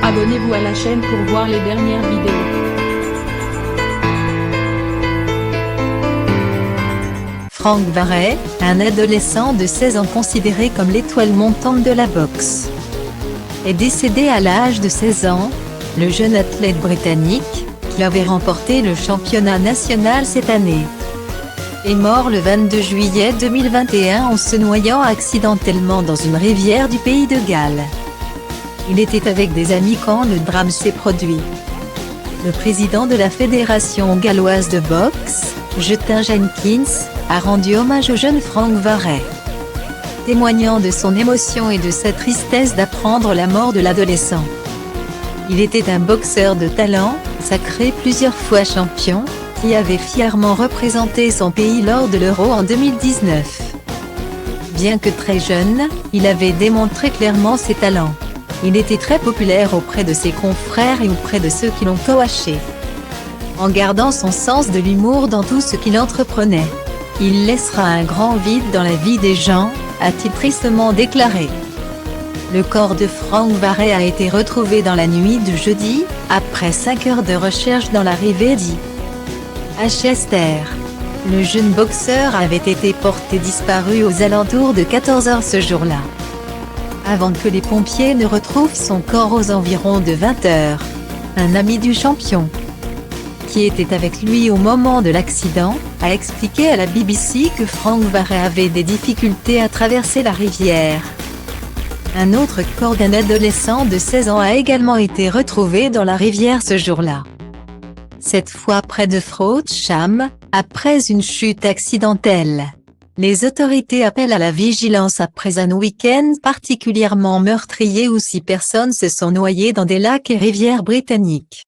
Abonnez-vous à la chaîne pour voir les dernières vidéos. Frank Varey, un adolescent de 16 ans considéré comme l'étoile montante de la boxe, est décédé à l'âge de 16 ans. Le jeune athlète britannique, qui avait remporté le championnat national cette année, est mort le 22 juillet 2021 en se noyant accidentellement dans une rivière du pays de Galles. Il était avec des amis quand le drame s'est produit. Le président de la Fédération galloise de boxe, Justin Jenkins, a rendu hommage au jeune Frank Varey, témoignant de son émotion et de sa tristesse d'apprendre la mort de l'adolescent. Il était un boxeur de talent, sacré plusieurs fois champion, qui avait fièrement représenté son pays lors de l'Euro en 2019. Bien que très jeune, il avait démontré clairement ses talents. Il était très populaire auprès de ses confrères et auprès de ceux qui l'ont coaché. En gardant son sens de l'humour dans tout ce qu'il entreprenait, il laissera un grand vide dans la vie des gens, a-t-il tristement déclaré. Le corps de Frank Varey a été retrouvé dans la nuit de jeudi, après 5 heures de recherche dans la rivière à Chester. Le jeune boxeur avait été porté disparu aux alentours de 14 heures ce jour-là, avant que les pompiers ne retrouvent son corps aux environs de 20 heures. Un ami du champion, qui était avec lui au moment de l'accident, a expliqué à la BBC que Frank Varey avait des difficultés à traverser la rivière. Un autre corps d'un adolescent de 16 ans a également été retrouvé dans la rivière ce jour-là, cette fois près de Frodsham, après une chute accidentelle. Les autorités appellent à la vigilance après un week-end particulièrement meurtrier où 6 personnes se sont noyées dans des lacs et rivières britanniques.